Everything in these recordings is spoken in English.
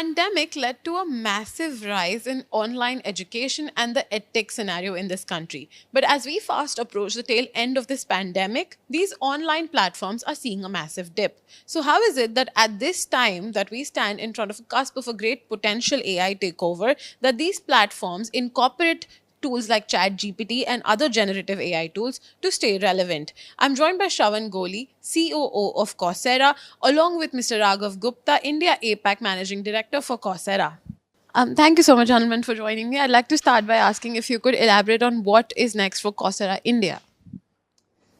pandemic led to a massive rise in online education and the edtech scenario in this country. But as we fast approach the tail end of this pandemic, these online platforms are seeing a massive dip. So, how is it that at this time that we stand in front of a cusp of a great potential AI takeover, that these platforms incorporate tools like ChatGPT and other generative AI tools to stay relevant? I'm joined by Shravan Goli, COO of Coursera, along with Mr. Raghav Gupta, India APAC Managing Director for Coursera. Thank you so much, gentlemen, for joining me. I'd like to start by asking if you could elaborate on what is next for Coursera India.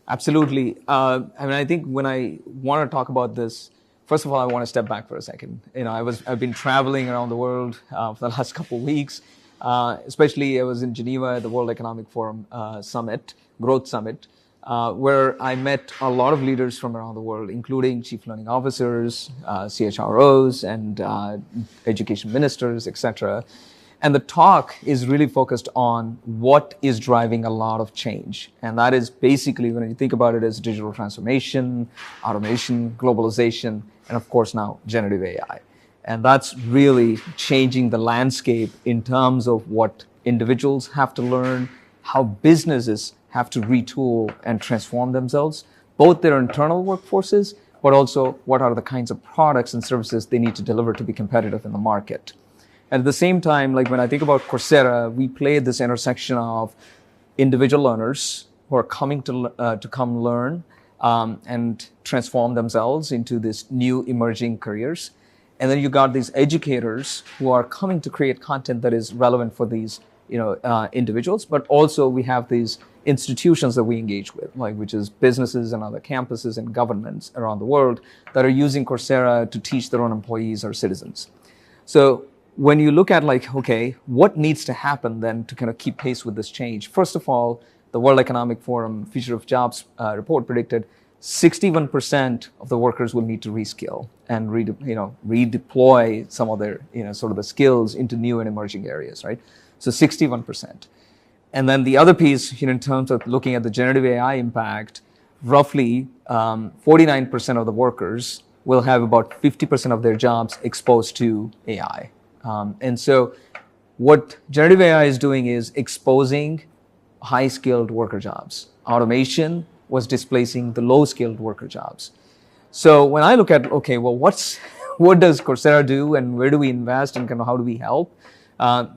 Absolutely. I think when I want to talk about this, first of all, I want to step back for a second. I've been traveling around the world for the last couple of weeks. Especially I was in Geneva at the World Economic Forum Growth Summit, where I met a lot of leaders from around the world, including chief learning officers, CHROs, and education ministers, etc. And the talk is really focused on what is driving a lot of change. And that is basically, when you think about it, as digital transformation, automation, globalization, and of course now generative AI. And that's really changing the landscape in terms of what individuals have to learn, how businesses have to retool and transform themselves, both their internal workforces, but also what are the kinds of products and services they need to deliver to be competitive in the market. And at the same time, like when I think about Coursera, we play this intersection of individual learners who are coming to come learn and transform themselves into these new emerging careers. And then you got these educators who are coming to create content that is relevant for these, individuals. But also we have these institutions that we engage with, which is businesses and other campuses and governments around the world that are using Coursera to teach their own employees or citizens. So when you look at okay, what needs to happen then to kind of keep pace with this change? First of all, the World Economic Forum Future of Jobs report predicted 61% of the workers will need to reskill and redeploy some of their sort of the skills into new and emerging areas, right? So 61%. And then the other piece, in terms of looking at the generative AI impact, roughly 49% of the workers will have about 50% of their jobs exposed to AI. And so what generative AI is doing is exposing high-skilled worker jobs. Automation was displacing the low-skilled worker jobs. So when I look at, okay, well, what does Coursera do and where do we invest and kind of how do we help?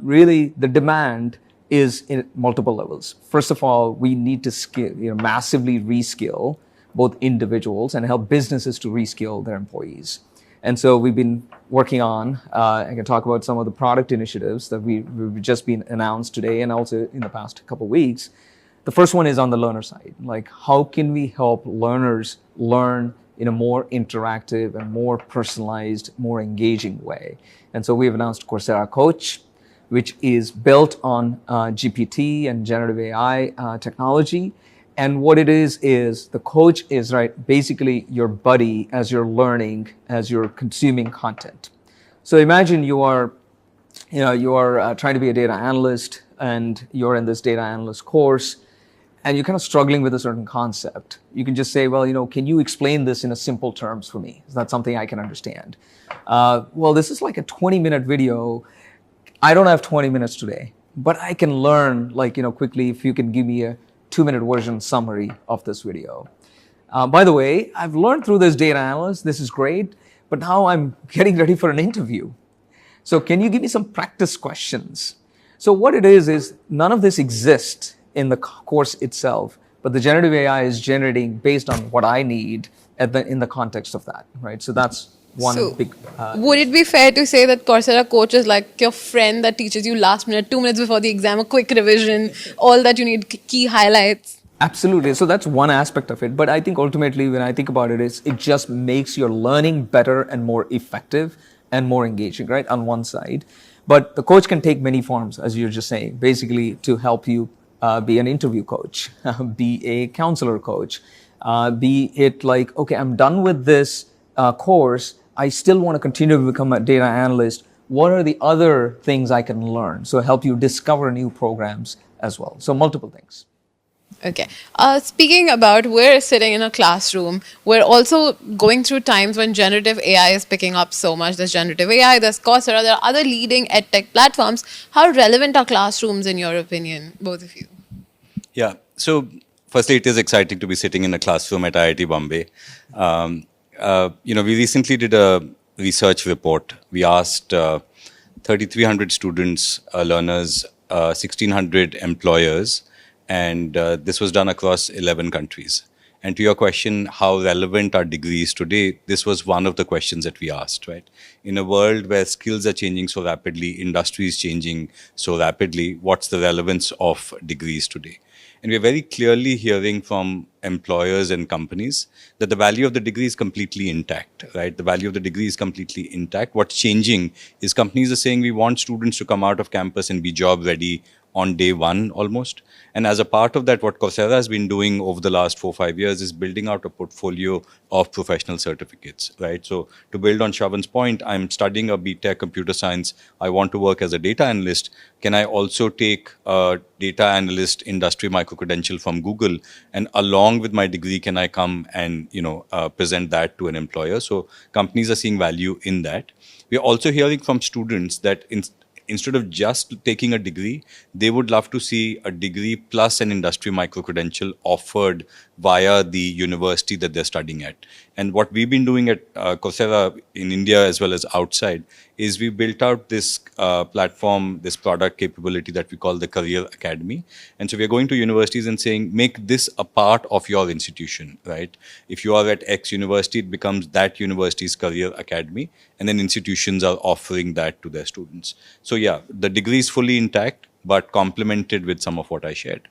Really, the demand is in multiple levels. First of all, we need to massively reskill both individuals and help businesses to reskill their employees. And so we've been working on, I can talk about some of the product initiatives that we've just been announced today and also in the past couple of weeks. The first one is on the learner side. How can we help learners learn in a more interactive and more personalized, more engaging way? And so we have announced Coursera Coach, which is built on GPT and generative AI technology. And what it is the coach is basically your buddy as you're learning, as you're consuming content. So imagine you are trying to be a data analyst and you're in this data analyst course and you're kind of struggling with a certain concept. You can just say, well, can you explain this in a simple terms for me? Is that something I can understand? Well, this is like a 20-minute video. I don't have 20 minutes today, but I can learn quickly if you can give me a 2-minute version summary of this video. By the way, I've learned through this data analyst, this is great, but now I'm getting ready for an interview. So can you give me some practice questions? So what it is none of this exists in the course itself, but the generative AI is generating based on what I need in the context of that, right? So that's one big... would it be fair to say that Coursera Coach is like your friend that teaches you last minute, 2 minutes before the exam, a quick revision, all that you need, key highlights? Absolutely. So that's one aspect of it. But I think ultimately, when I think about it, it just makes your learning better and more effective and more engaging, right, on one side. But the coach can take many forms, as you're just saying, basically to help you be an interview coach, be a counselor coach, be it okay, I'm done with this course. I still want to continue to become a data analyst. What are the other things I can learn? So help you discover new programs as well. So multiple things. Okay. Speaking about, we're sitting in a classroom. We're also going through times when generative AI is picking up so much. There's generative AI, there's Coursera, there are other leading edtech platforms. How relevant are classrooms, in your opinion, both of you? Yeah. So, firstly, it is exciting to be sitting in a classroom at IIT Bombay. We recently did a research report. We asked 3,300 students, learners, 1,600 employers, and this was done across 11 countries. And to your question, how relevant are degrees today? This was one of the questions that we asked, right? In a world where skills are changing so rapidly, industry is changing so rapidly, what's the relevance of degrees today? And we're very clearly hearing from employers and companies that the value of the degree is completely intact, right? The value of the degree is completely intact. What's changing is companies are saying we want students to come out of campus and be job ready on day one almost. And as a part of that, what Coursera has been doing over the last 4 or 5 years is building out a portfolio of professional certificates, right? So to build on Shravan's point, I'm studying a BTech computer science. I want to work as a data analyst. Can I also take a data analyst industry micro credential from Google, and along with my degree, can I come and present that to an employer? So companies are seeing value in that. We are also hearing from students that instead of just taking a degree, they would love to see a degree plus an industry micro credential offered via the university that they're studying at. And what we've been doing at Coursera in India as well as outside is we built out this platform, this product capability that we call the Career Academy. And so we're going to universities and saying, make this a part of your institution, right? If you are at X university, it becomes that university's Career Academy, and then institutions are offering that to their students. So yeah, the degree is fully intact, but complemented with some of what I shared.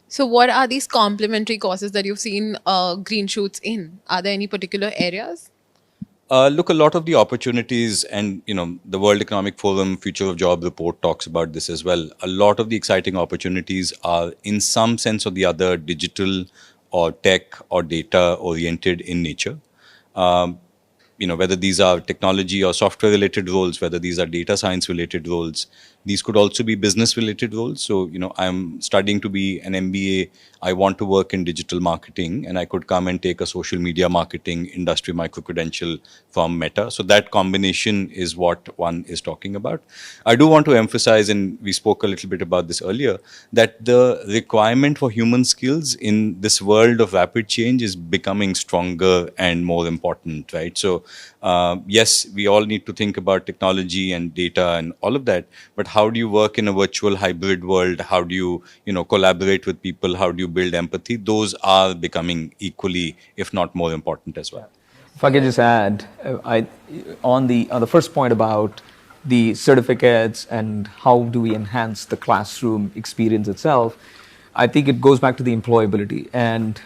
So, what are these complementary courses that you've seen green shoots in? Are there any particular areas? Look, a lot of the opportunities, and the World Economic Forum Future of Job report talks about this as well. A lot of the exciting opportunities are, in some sense or the other, digital or tech or data oriented in nature. Um, whether these are technology or software related roles, whether these are data science related roles, these could also be business related roles. So, I'm studying to be an MBA. I want to work in digital marketing, and I could come and take a social media marketing industry micro credential from Meta. So that combination is what one is talking about. I do want to emphasize, and we spoke a little bit about this earlier, that the requirement for human skills in this world of rapid change is becoming stronger and more important, right? So, yes, we all need to think about technology and data and all of that, but how do you work in a virtual hybrid world? How do you, collaborate with people? How do you build empathy? Those are becoming equally, if not more important as well. If I could just add, on the first point about the certificates and how do we enhance the classroom experience itself, I think it goes back to the employability. And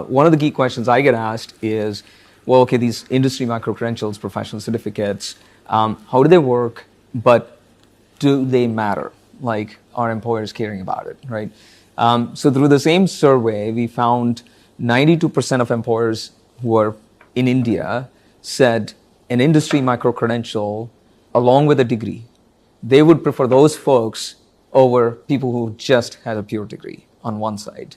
one of the key questions I get asked is, well, okay, these industry micro credentials, professional certificates, how do they work? But do they matter? Like, are employers caring about it, right? So through the same survey, we found 92% of employers who are in India said an industry micro credential along with a degree. They would prefer those folks over people who just had a pure degree on one side.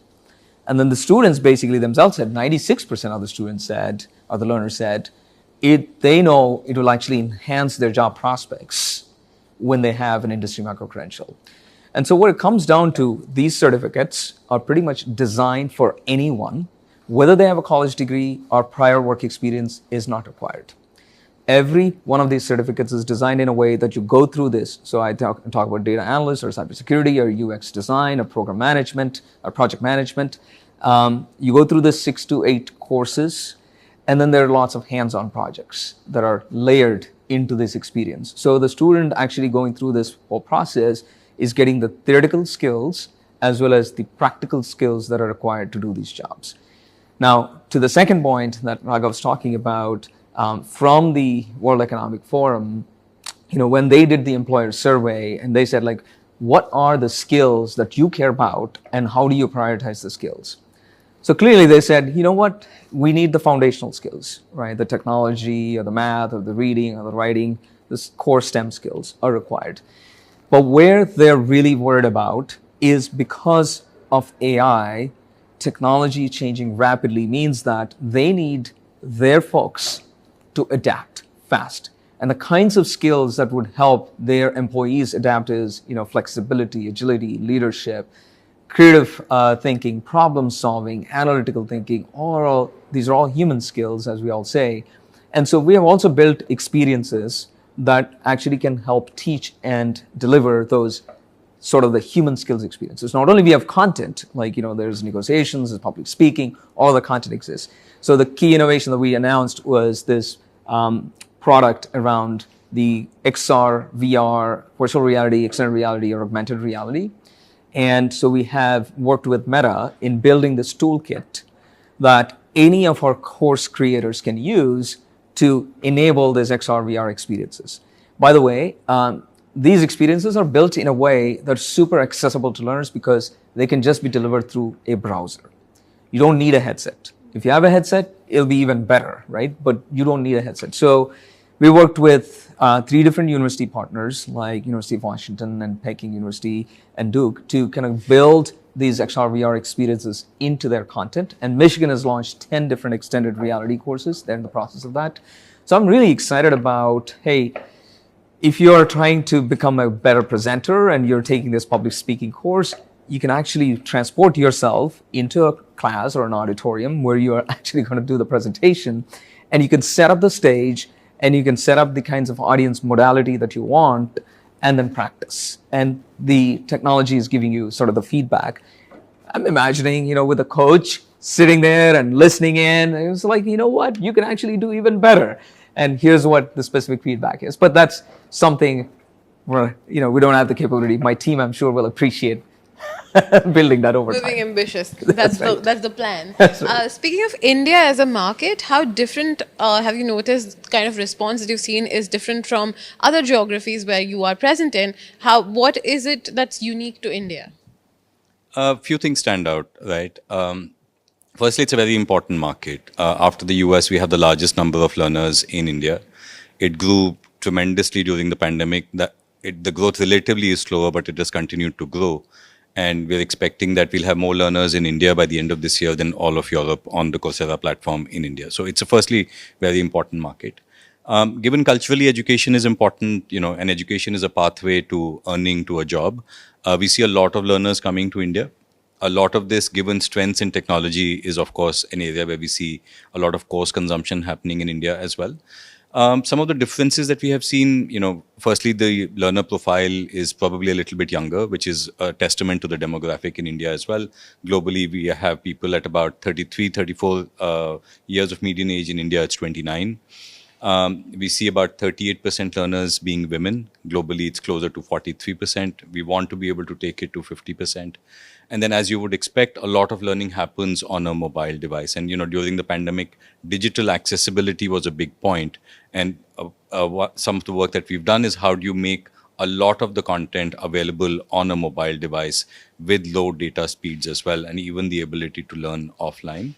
And then the students basically themselves said, 96% of the students said, or the learners said, they know it will actually enhance their job prospects when they have an industry micro credential. And so what it comes down to, these certificates are pretty much designed for anyone, whether they have a college degree or prior work experience is not required. Every one of these certificates is designed in a way that you go through this. So I talk about data analyst or cybersecurity or UX design or program management or project management. You go through the 6 to 8 courses, and then there are lots of hands-on projects that are layered into this experience. So the student actually going through this whole process is getting the theoretical skills as well as the practical skills that are required to do these jobs. Now, to the second point that Raghav was talking about, from the World Economic Forum, when they did the employer survey and they said, like, what are the skills that you care about and how do you prioritize the skills? So clearly they said, you know what, we need the foundational skills, right? The technology or the math or the reading or the writing, the core STEM skills are required. But where they're really worried about is because of AI, technology changing rapidly means that they need their folks to adapt fast. And the kinds of skills that would help their employees adapt is, flexibility, agility, leadership, creative thinking, problem solving, analytical thinking. These are all human skills, as we all say. And so we have also built experiences that actually can help teach and deliver those sort of the human skills experiences. Not only we have content, like, there's negotiations, there's public speaking, all the content exists. So the key innovation that we announced was this product around the XR, VR, virtual reality, extended reality, or augmented reality. And so we have worked with Meta in building this toolkit that any of our course creators can use to enable these XR, VR experiences. By the way, these experiences are built in a way that's super accessible to learners because they can just be delivered through a browser. You don't need a headset. If you have a headset, it'll be even better, right? But you don't need a headset. So we worked with 3 different university partners like University of Washington and Peking University and Duke to kind of build these XR VR experiences into their content. And Michigan has launched 10 different extended reality courses. They're in the process of that. So I'm really excited about, hey, if you're trying to become a better presenter and you're taking this public speaking course, you can actually transport yourself into a class or an auditorium where you are actually going to do the presentation, and you can set up the stage and you can set up the kinds of audience modality that you want and then practice. And the technology is giving you sort of the feedback. I'm imagining, with a coach sitting there and listening in, and it's like, what? You can actually do even better. And here's what the specific feedback is. But that's something where, we don't have the capability. My team, I'm sure, will appreciate building that over time. Moving ambitious. That's the plan. That's right. Speaking of India as a market, how different have you noticed the kind of response that you've seen is different from other geographies where you are present in? What is it that's unique to India? A few things stand out, right? Firstly, it's a very important market. After the US, we have the largest number of learners in India. It grew tremendously during the pandemic. The growth relatively is slower, but it has continued to grow. And we're expecting that we'll have more learners in India by the end of this year than all of Europe on the Coursera platform in India. So it's a firstly very important market. Given culturally education is important, and education is a pathway to earning to a job, we see a lot of learners coming to India. A lot of this, given strengths in technology, is of course an area where we see a lot of course consumption happening in India as well. Some of the differences that we have seen, firstly, the learner profile is probably a little bit younger, which is a testament to the demographic in India as well. Globally, we have people at about 33, 34 years of median age. In India, it's 29. We see about 38% learners being women. Globally, it's closer to 43%. We want to be able to take it to 50%. And then, as you would expect, a lot of learning happens on a mobile device. And, during the pandemic, digital accessibility was a big point. And some of the work that we've done is how do you make a lot of the content available on a mobile device with low data speeds as well, and even the ability to learn offline.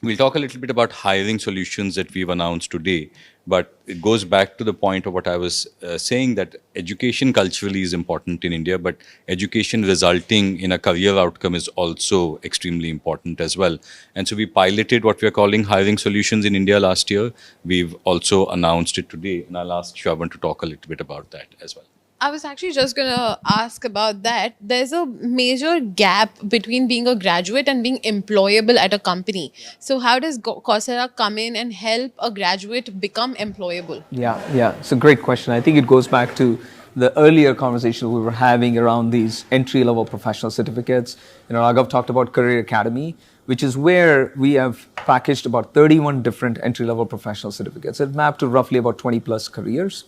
We'll talk a little bit about hiring solutions that we've announced today, but it goes back to the point of what I was saying, that education culturally is important in India, but education resulting in a career outcome is also extremely important as well. And so we piloted what we're calling hiring solutions in India last year. We've also announced it today, and I'll ask Shravan to talk a little bit about that as well. I was actually just going to ask about that. There's a major gap between being a graduate and being employable at a company. So how does Coursera come in and help a graduate become employable? Yeah. It's a great question. I think it goes back to the earlier conversation we were having around these entry-level professional certificates. Raghav talked about Career Academy, which is where we have packaged about 31 different entry-level professional certificates. It mapped to roughly about 20 plus careers.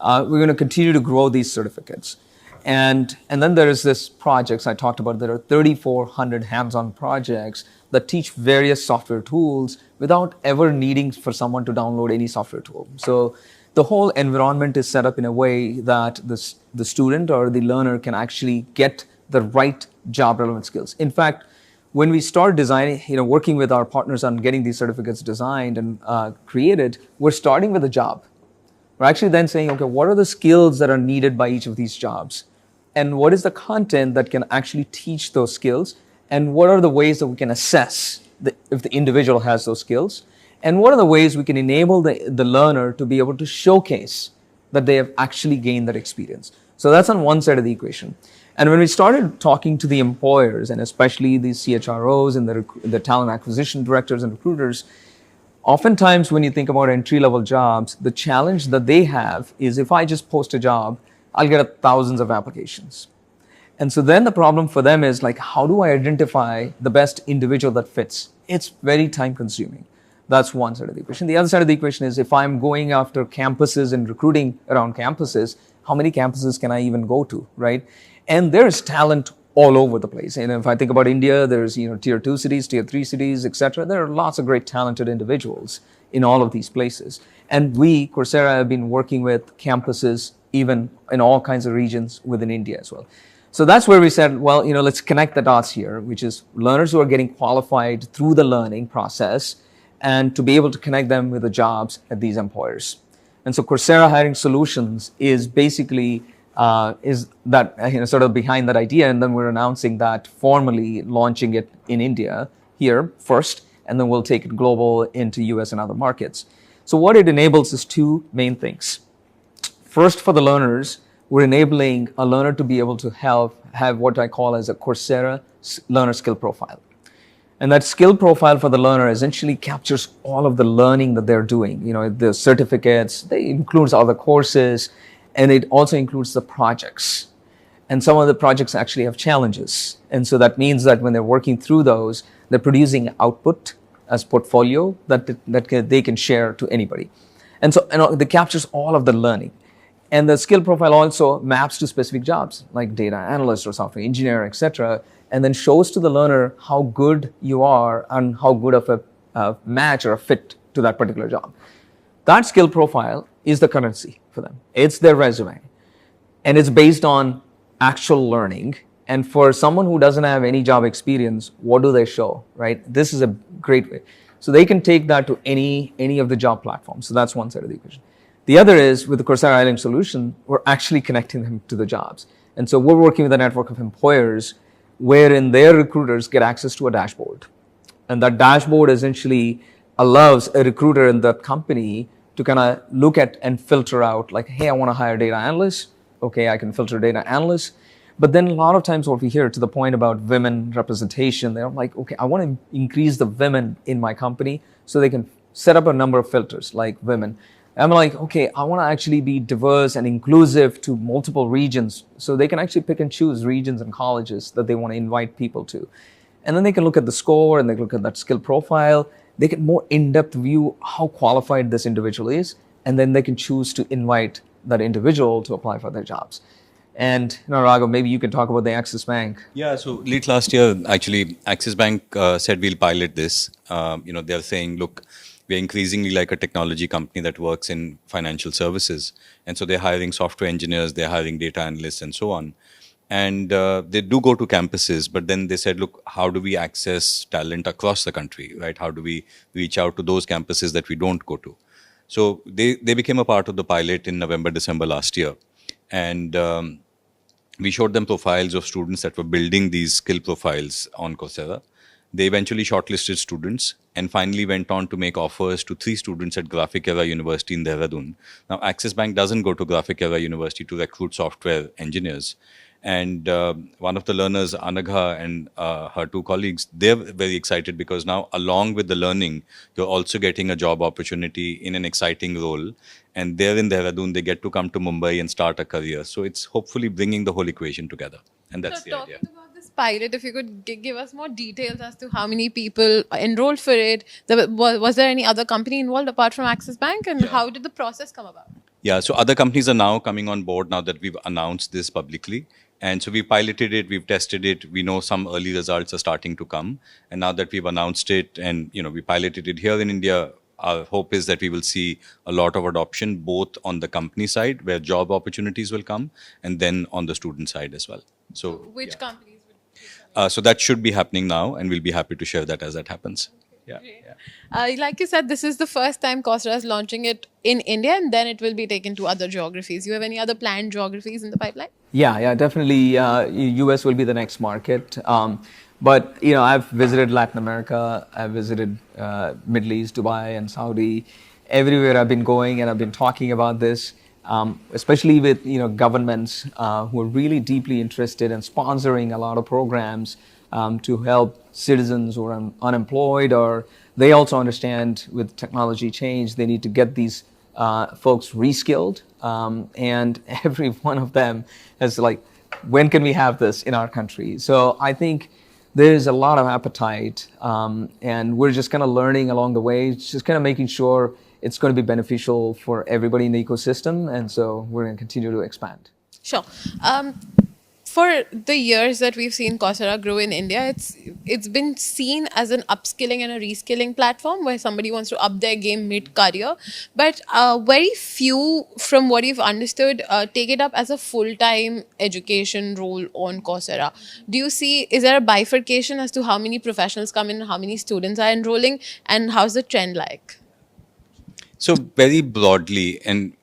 We're going to continue to grow these certificates. And then there is this projects I talked about. There are 3,400 hands-on projects that teach various software tools without ever needing for someone to download any software tool. So the whole environment is set up in a way that the student or the learner can actually get the right job relevant skills. In fact, when we start designing, working with our partners on getting these certificates designed and created, we're starting with a job. We're actually then saying, okay, what are the skills that are needed by each of these jobs? And what is the content that can actually teach those skills? and what are the ways that we can assess if the individual has those skills, and what are the ways we can enable the learner to be able to showcase that they have actually gained that experience. So that's on one side of the equation. And when we started talking to the employers, and especially the CHROs and the talent acquisition directors and recruiters, oftentimes when you think about entry-level jobs, the challenge that they have is if I just post a job, I'll get thousands of applications. And so then the problem for them is like, how do I identify the best individual that fits? It's very time consuming. That's one side of the equation. The other side of the equation is if I'm going after campuses and recruiting around campuses, how many campuses can I even go to, right? And there's talent all over the place. And if I think about India, there's tier 2 cities, tier 3 cities, etc. There are lots of great talented individuals in all of these places. And we, Coursera, have been working with campuses even in all kinds of regions within India as well. So that's where we said, well, let's connect the dots here, which is learners who are getting qualified through the learning process and to be able to connect them with the jobs at these employers. And so Coursera Hiring Solutions is basically is that sort of behind that idea, and then we're announcing that formally launching it in India here first, and then we'll take it global into US and other markets. So what it enables is two main things. First, for the learners, we're enabling a learner to be able to have what I call as a Coursera learner skill profile. And that skill profile for the learner essentially captures all of the learning that they're doing. The certificates, they includes all the courses, and it also includes the projects. And some of the projects actually have challenges. And so that means that when they're working through those, they're producing output as portfolio that they can share to anybody. And so it captures all of the learning. And the skill profile also maps to specific jobs like data analyst or software engineer, etc., and then shows to the learner how good you are and how good of a match or a fit to that particular job. That skill profile is the currency for them. It's their resume. And it's based on actual learning. And for someone who doesn't have any job experience, what do they show, right? This is a great way. So they can take that to any of the job platforms. So that's one side of the equation. The other is with the Coursera Hiring Solution, we're actually connecting them to the jobs. And so we're working with a network of employers wherein their recruiters get access to a dashboard. And that dashboard essentially allows a recruiter in that company to kind of look at and filter out like, hey, I want to hire data analysts. Okay, I can filter data analysts. But then a lot of times what we hear to the point about women representation, they're like, okay, I want to increase the women in my company so they can set up a number of filters like women. I'm like, okay, I want to actually be diverse and inclusive to multiple regions. So they can actually pick and choose regions and colleges that they want to invite people to. And then they can look at the score and they can look at that skill profile. They get more in-depth view how qualified this individual is. And then they can choose to invite that individual to apply for their jobs. And Raghav, maybe you can talk about the Axis Bank. Yeah, so late last year, actually, Axis Bank said we'll pilot this. They're saying, look, we're increasingly like a technology company that works in financial services. And so they're hiring software engineers, they're hiring data analysts and so on. And they do go to campuses, but then they said, look, how do we access talent across the country, right? How do we reach out to those campuses that we don't go to? So they became a part of the pilot in November, December last year. And we showed them profiles of students that were building these skill profiles on Coursera. They eventually shortlisted students and finally went on to make offers to 3 students at Graphic Era University in Dehradun. Now, Axis Bank doesn't go to Graphic Era University to recruit software engineers. And one of the learners, Anagha, and her 2 colleagues, they're very excited because now, along with the learning, you're also getting a job opportunity in an exciting role. And they're in Dehradun, they get to come to Mumbai and start a career. So it's hopefully bringing the whole equation together. And that's the idea. About this pilot, if you could give us more details as to how many people enrolled for it. Was there any other company involved apart from Axis Bank? And how did the process come about? Yeah, so other companies are now coming on board now that we've announced this publicly. And so we piloted it, we've tested it. We know some early results are starting to come. And now that we've announced it and we piloted it here in India, our hope is that we will see a lot of adoption, both on the company side, where job opportunities will come, and then on the student side as well. So which companies would so that should be happening now, and we'll be happy to share that as that happens. Yeah. Yeah. Like you said, this is the first time Coursera is launching it in India, and then it will be taken to other geographies. You have any other planned geographies in the pipeline? Yeah, definitely. US will be the next market. But I've visited Latin America. I've visited Middle East, Dubai, and Saudi. Everywhere I've been going, and I've been talking about this, especially with governments who are really deeply interested in sponsoring a lot of programs to help citizens who are unemployed, or they also understand with technology change they need to get these folks reskilled, and every one of them is like, when can we have this in our country? So I think there's a lot of appetite, and we're just kind of learning along the way. It's just kind of making sure it's going to be beneficial for everybody in the ecosystem, and so we're going to continue to expand. Sure. For the years that we've seen Coursera grow in India, it's been seen as an upskilling and a reskilling platform where somebody wants to up their game mid-career. But very few, from what you've understood, take it up as a full-time education role on Coursera. Do you see, is there a bifurcation as to how many professionals come in and how many students are enrolling, and how's the trend like? So very broadly, and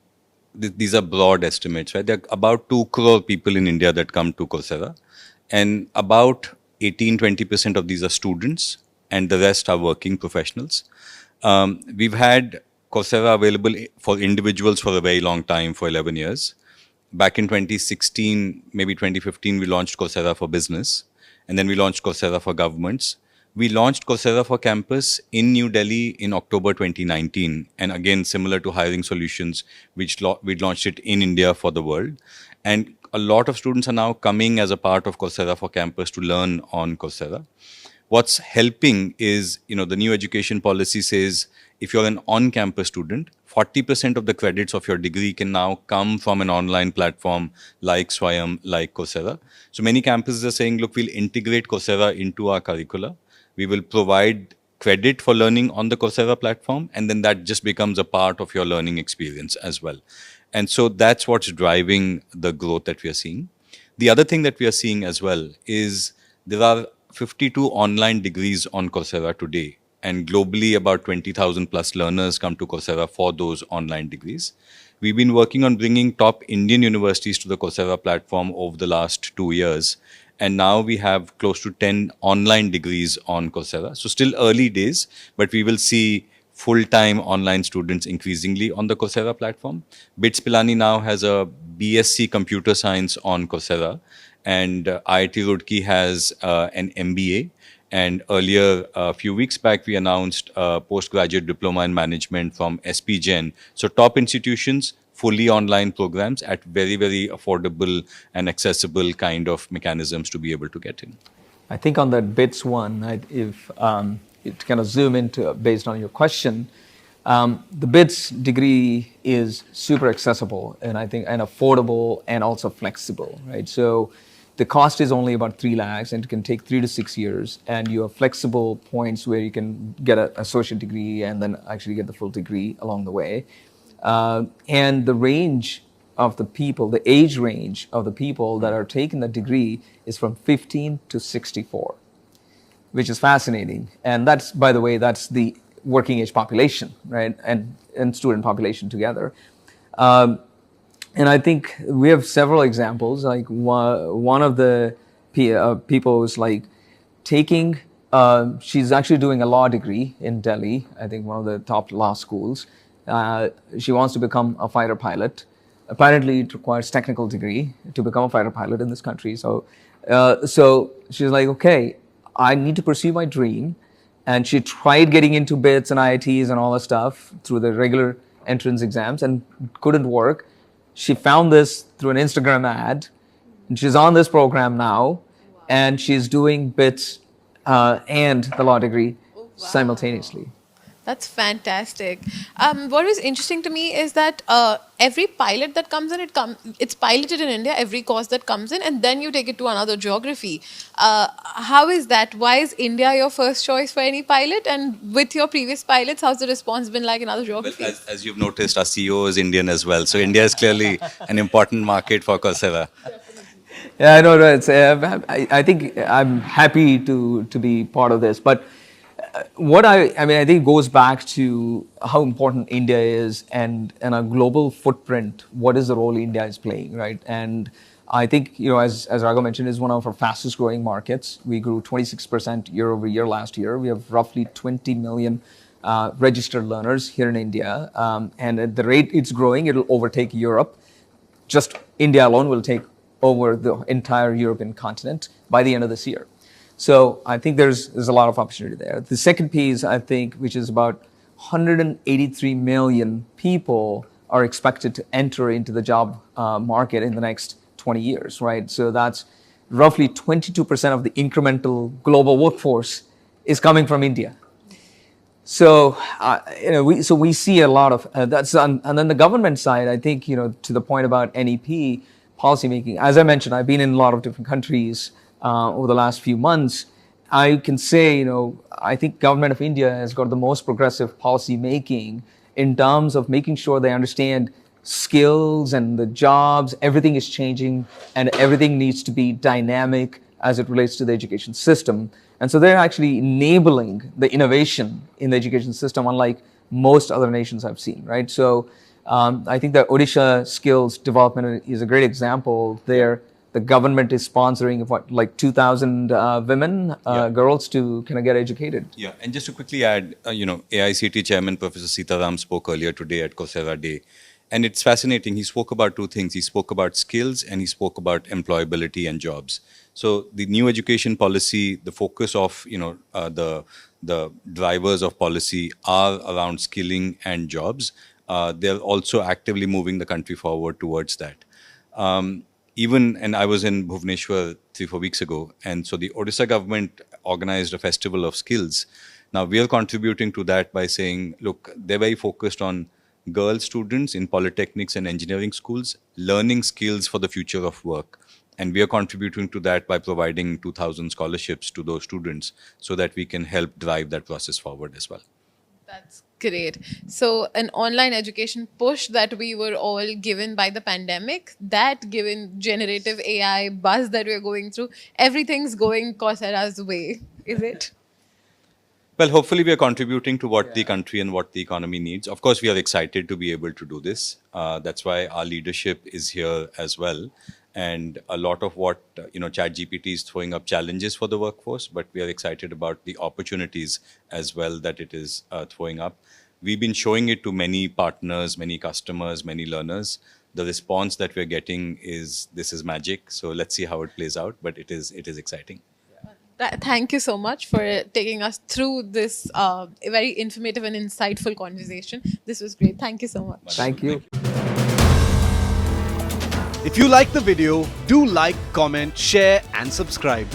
these are broad estimates, right? There are about 2 crore people in India that come to Coursera, and about 18-20% of these are students, and the rest are working professionals. We've had Coursera available for individuals for a very long time, for 11 years. Back in 2016, maybe 2015, we launched Coursera for business, and then we launched Coursera for governments. We launched Coursera for Campus in New Delhi in October 2019. And again, similar to Hiring Solutions, we launched it in India for the world. And a lot of students are now coming as a part of Coursera for Campus to learn on Coursera. What's helping is, the new education policy says if you're an on-campus student, 40% of the credits of your degree can now come from an online platform like Swayam, like Coursera. So many campuses are saying, look, we'll integrate Coursera into our curricula. We will provide credit for learning on the Coursera platform, and then that just becomes a part of your learning experience as well. And so that's what's driving the growth that we are seeing. The other thing that we are seeing as well is there are 52 online degrees on Coursera today, and globally about 20,000 plus learners come to Coursera for those online degrees. We've been working on bringing top Indian universities to the Coursera platform over the last 2 years. And now we have close to 10 online degrees on Coursera. So still early days, but we will see full-time online students increasingly on the Coursera platform. BITS Pilani now has a BSc Computer Science on Coursera, and IIT Roorkee has an MBA. And earlier, a few weeks back, we announced a postgraduate diploma in management from SP Jain. So top institutions, fully online programs at very, very affordable and accessible kind of mechanisms to be able to get in. I think on that BITS one, if it kind of zoom into based on your question, the BITS degree is super accessible, and I think and affordable and also flexible, right? So the cost is only about 3 lakhs, and it can take 3 to 6 years, and you have flexible points where you can get an associate degree and then actually get the full degree along the way. And the range of the people, the age range of the people that are taking the degree is from 15 to 64, which is fascinating. And that's, by the way, that's the working age population, right? And student population together. And I think we have several examples. Like one of the people was like taking, she's actually doing a law degree in Delhi, I think one of the top law schools. She wants to become a fighter pilot. Apparently, it requires technical degree to become a fighter pilot in this country. So she's like, okay, I need to pursue my dream. And she tried getting into BITS and IITs and all that stuff through the regular entrance exams and couldn't work. She found this through an Instagram ad. And she's on this program now, and she's doing BITS and the law degree simultaneously. That's fantastic. What was interesting to me is that every pilot that comes in, it's piloted in India, every course that comes in, and then you take it to another geography. How is that? Why is India your first choice for any pilot? And with your previous pilots, how's the response been like in other geographies? Well, as you've noticed, our CEO is Indian as well. So India is clearly an important market for Coursera. Yeah, I know. I think I'm happy to be part of this. But I mean, I think it goes back to how important India is and a global footprint. What is the role India is playing, right? And I think, as Raghav mentioned, is one of our fastest growing markets. We grew 26% year over year last year. We have roughly 20 million registered learners here in India. And at the rate it's growing, it'll overtake Europe. Just India alone will take over the entire European continent by the end of this year. So I think there's a lot of opportunity there. The second piece, I think, which is about 183 million people are expected to enter into the job market in the next 20 years, right? So that's roughly 22% of the incremental global workforce is coming from India. So, we see a lot of that's, and then the government side, I think, to the point about NEP policymaking, as I mentioned, I've been in a lot of different countries over the last few months. I can say, I think government of India has got the most progressive policy making in terms of making sure they understand skills and the jobs, everything is changing and everything needs to be dynamic as it relates to the education system. And so they're actually enabling the innovation in the education system, unlike most other nations I've seen, right? So I think the Odisha skills development is a great example there. The government is sponsoring like 2,000 women, girls to kind of get educated. Yeah, and just to quickly add, AICT Chairman Professor Sitaram spoke earlier today at Coursera Day. And it's fascinating. He spoke about two things. He spoke about skills and he spoke about employability and jobs. So the new education policy, the focus of the drivers of policy are around skilling and jobs. They're also actively moving the country forward towards that. And I was in Bhubaneswar 3-4 weeks ago, and so the Odisha government organized a festival of skills. Now we are contributing to that by saying, look, they're very focused on girl students in polytechnics and engineering schools learning skills for the future of work. And we are contributing to that by providing 2,000 scholarships to those students so that we can help drive that process forward as well. That's great. So an online education push that we were all given by the pandemic, that given generative AI buzz that we're going through, everything's going Coursera's way, is it? Well, hopefully we are contributing to what the country and what the economy needs. Of course, we are excited to be able to do this. That's why our leadership is here as well. And a lot of what, ChatGPT is throwing up challenges for the workforce, but we are excited about the opportunities as well that it is throwing up. We've been showing it to many partners, many customers, many learners. The response that we're getting is, this is magic. So let's see how it plays out, but it is exciting. Thank you so much for taking us through this very informative and insightful conversation. This was great. Thank you so much. Thank you. If you like the video, do like, comment, share and subscribe.